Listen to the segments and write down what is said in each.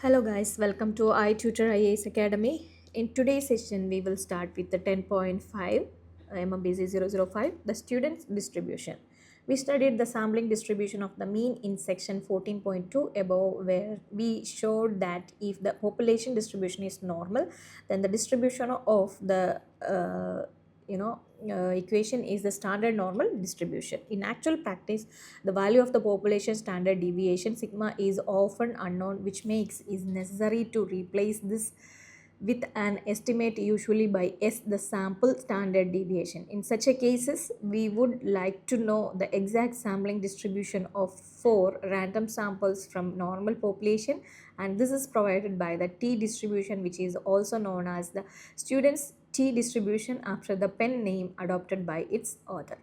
Hello guys, welcome to i-tutor IAS Academy. In today's session, we will start with the 10.5 MMBC005, the students distribution. We studied the sampling distribution of the mean in section 14.2 above, where we showed that if the population distribution is normal, then the distribution of the equation is the standard normal distribution. In actual practice, the value of the population standard deviation sigma is often unknown, which makes it necessary to replace this with an estimate, usually by S, the sample standard deviation. In such a cases, we would like to know the exact sampling distribution of 4 random samples from normal population, and this is provided by the T distribution, which is also known as the students T distribution after the pen name adopted by its author.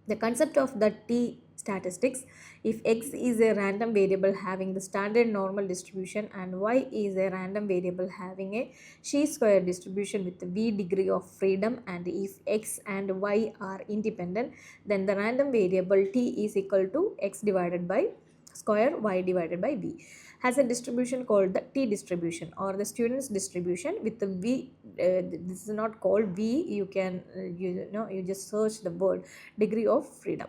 The concept of the T statistics: if X is a random variable having the standard normal distribution and Y is a random variable having a chi-square distribution with V degree of freedom, and if X and Y are independent, then the random variable T is equal to X divided by square Y divided by V, has a distribution called the T distribution or the students distribution with the V. This is not called V. You can you just search the word degree of freedom.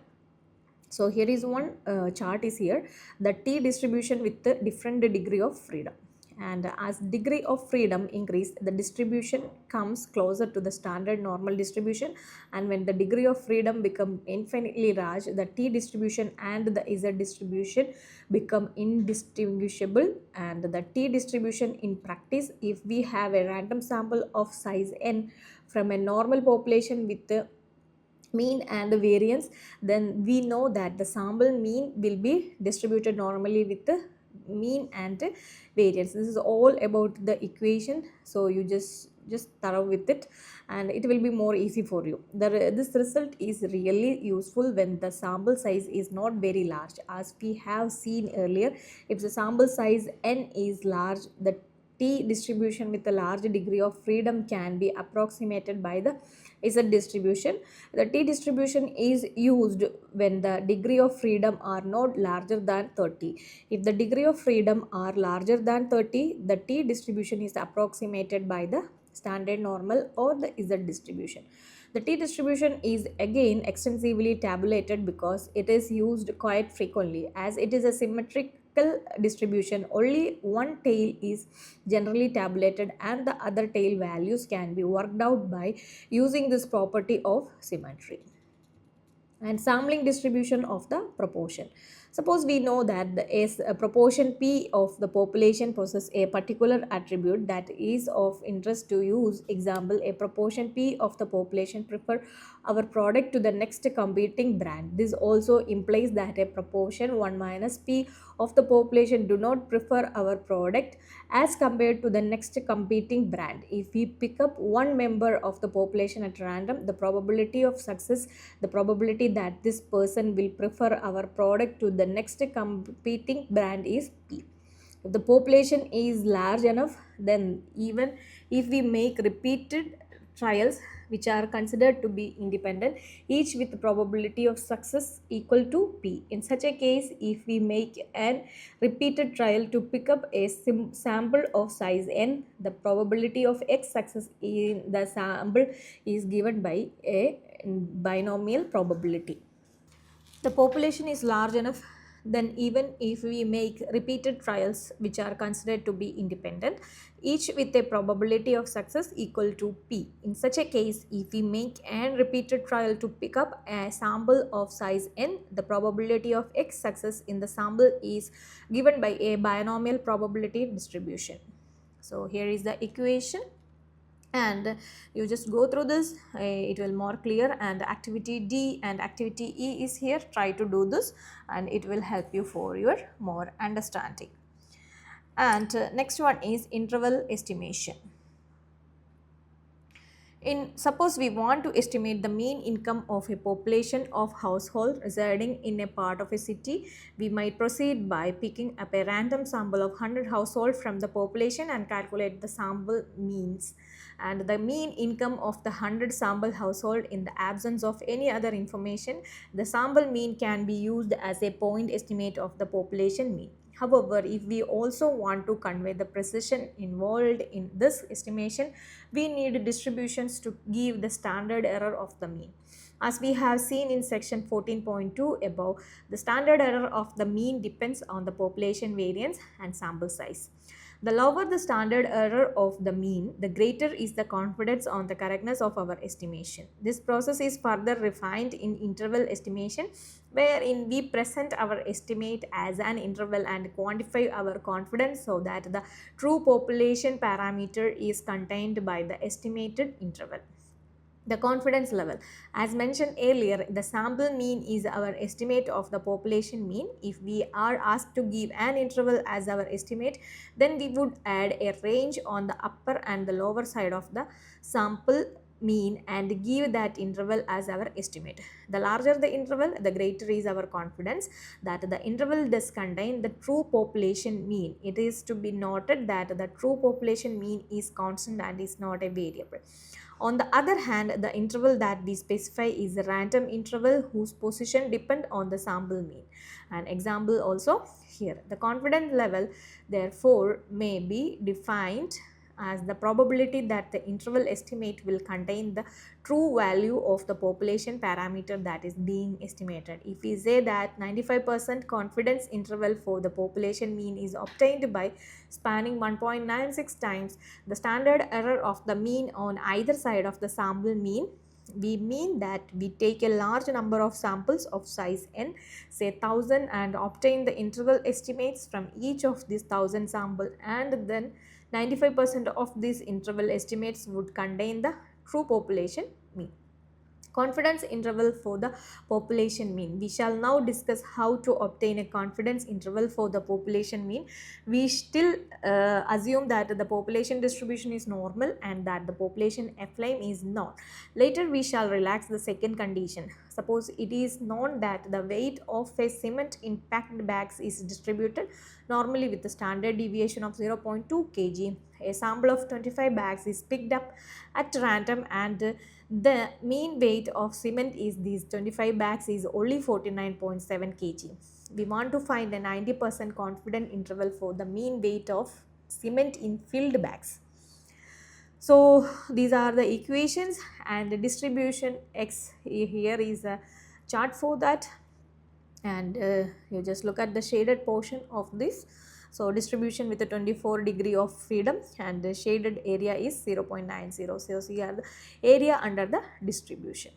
So here is one chart is here, the T distribution with the different degree of freedom. And as degree of freedom increase, the distribution comes closer to the standard normal distribution, and when the degree of freedom become infinitely large, the T distribution and the Z distribution become indistinguishable. And the T distribution in practice, if we have a random sample of size n from a normal population with the mean and the variance, then we know that the sample mean will be distributed normally with the mean and variance. This is all about the equation, so you just thorough with it and it will be more easy for you. This result is really useful when the sample size is not very large. As we have seen earlier, if the sample size n is large, the T distribution with a large degree of freedom can be approximated by the Z distribution. The T distribution is used when the degree of freedom are not larger than 30. If the degree of freedom are larger than 30, the T distribution is approximated by the standard normal or the Z distribution. The T distribution is again extensively tabulated because it is used quite frequently. As it is a symmetrical distribution, only one tail is generally tabulated and the other tail values can be worked out by using this property of symmetry. And sampling distribution of the proportion. Suppose we know that a proportion P of the population possesses a particular attribute that is of interest to use. Example, a proportion P of the population prefer our product to the next competing brand. This also implies that a proportion 1 minus P of the population do not prefer our product as compared to the next competing brand. If we pick up one member of the population at random, the probability of success, the probability that this person will prefer our product to the next competing brand is P. If the population is large enough, then even if we make repeated trials which are considered to be independent, each with the probability of success equal to P. In such a case, if we make an repeated trial to pick up a sample of size n, the probability of X success in the sample is given by a binomial probability. The population is large enough, then even if we make repeated trials which are considered to be independent, each with a probability of success equal to P. In such a case, if we make an repeated trial to pick up a sample of size n, the probability of X success in the sample is given by a binomial probability distribution. So here is the equation, and you just go through this, it will more clear. And activity D and activity E is here. Try to do this and it will help you for your more understanding. And next one is interval estimation. Suppose we want to estimate the mean income of a population of household residing in a part of a city, we might proceed by picking up a random sample of 100 households from the population and calculate the sample means and the mean income of the 100 sample household. In the absence of any other information, the sample mean can be used as a point estimate of the population mean. However, if we also want to convey the precision involved in this estimation, we need distributions to give the standard error of the mean. As we have seen in section 14.2 above, the standard error of the mean depends on the population variance and sample size. The lower the standard error of the mean, the greater is the confidence on the correctness of our estimation. This process is further refined in interval estimation, wherein we present our estimate as an interval and quantify our confidence so that the true population parameter is contained by the estimated interval. The confidence level. As mentioned earlier, the sample mean is our estimate of the population mean. If we are asked to give an interval as our estimate, then we would add a range on the upper and the lower side of the sample mean and give that interval as our estimate. The larger the interval, the greater is our confidence that the interval does contain the true population mean. It is to be noted that the true population mean is constant and is not a variable. On the other hand, the interval that we specify is a random interval whose position depend on the sample mean. An example also here. The confidence level therefore may be defined as the probability that the interval estimate will contain the true value of the population parameter that is being estimated. If we say that 95% confidence interval for the population mean is obtained by spanning 1.96 times the standard error of the mean on either side of the sample mean, we mean that we take a large number of samples of size n, say 1000, and obtain the interval estimates from each of these 1000 samples, and then 95% of these interval estimates would contain the true population mean. Confidence interval for the population mean. We shall now discuss how to obtain a confidence interval for the population mean. We still assume that the population distribution is normal and that the population affluent is not. Later we shall relax the second condition. Suppose it is known that the weight of a cement in packed bags is distributed normally with a standard deviation of 0.2 kg. A sample of 25 bags is picked up at random and the mean weight of cement is these 25 bags is only 49.7 kg. We want to find a 90% confident interval for the mean weight of cement in filled bags. So these are the equations and the distribution x. Here is a chart for that, and you just look at the shaded portion of this. So distribution with a 24 degree of freedom and the shaded area is 0.90. So here the area under the distribution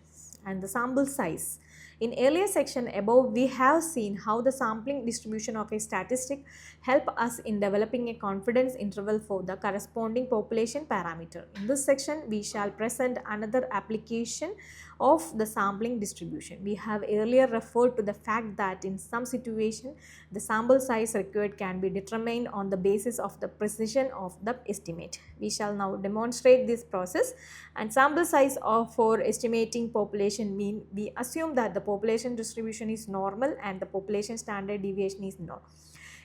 and the sample size. In earlier section above, we have seen how the sampling distribution of a statistic help us in developing a confidence interval for the corresponding population parameter. In this section, we shall present another application of the sampling distribution. We have earlier referred to the fact that in some situation, the sample size required can be determined on the basis of the precision of the estimate. We shall now demonstrate this process. And sample size for estimating population mean, we assume that the population distribution is normal and the population standard deviation is null.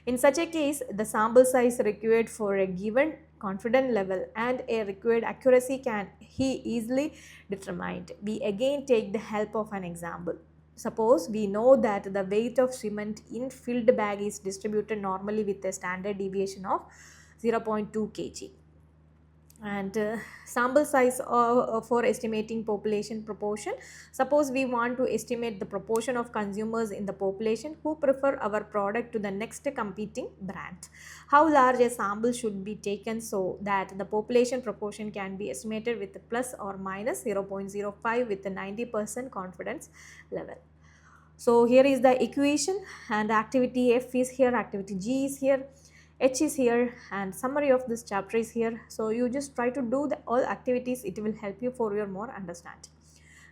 In such a case, the sample size required for a given confidence level and a required accuracy can be easily determined. We again take the help of an example. Suppose we know that the weight of cement in filled bag is distributed normally with a standard deviation of 0.2 kg. And sample size for estimating population proportion. Suppose we want to estimate the proportion of consumers in the population who prefer our product to the next competing brand. How large a sample should be taken so that the population proportion can be estimated with plus or minus 0.05 with a 90% confidence level. So here is the equation, and activity F is here, activity G is here, H is here, and summary of this chapter is here. So you just try to do all activities, it will help you for your more understanding.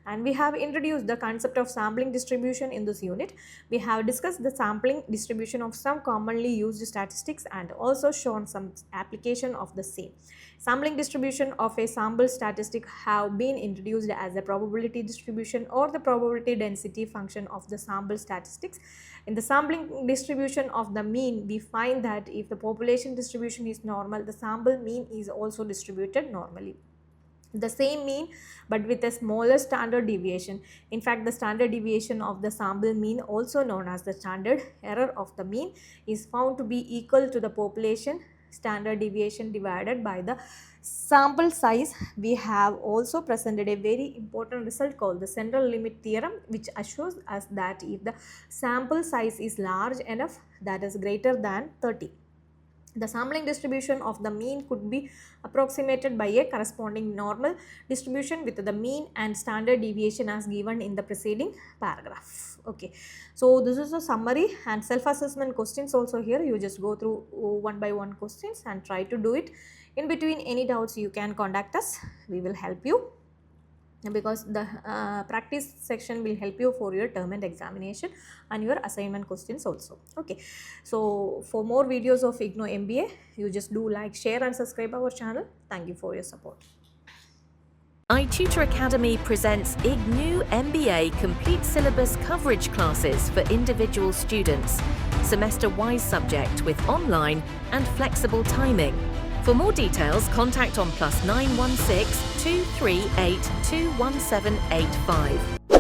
And we have introduced the concept of sampling distribution in this unit. We have discussed the sampling distribution of some commonly used statistics and also shown some application of the same. Sampling distribution of a sample statistic have been introduced as a probability distribution or the probability density function of the sample statistics. In the sampling distribution of the mean, we find that if the population distribution is normal, the sample mean is also distributed normally. the same mean but with a smaller standard deviation. In fact, the standard deviation of the sample mean, also known as the standard error of the mean, is found to be equal to the population standard deviation divided by the sample size. We have also presented a very important result called the central limit theorem, which assures us that if the sample size is large enough, that is greater than 30, the sampling distribution of the mean could be approximated by a corresponding normal distribution with the mean and standard deviation as given in the preceding paragraph. Okay, so this is a summary and self-assessment questions also here. You just go through one by one questions and try to do it. In between, any doubts you can contact us, we will help you, because the practice section will help you for your term and examination and your assignment questions also. Okay, so for more videos of IGNOU MBA, you just do like, share and subscribe our channel. Thank you for your support. i-tutor Academy presents IGNOU MBA complete syllabus coverage classes for individual students, semester-wise subject with online and flexible timing. For more details, contact on +916 238 21785.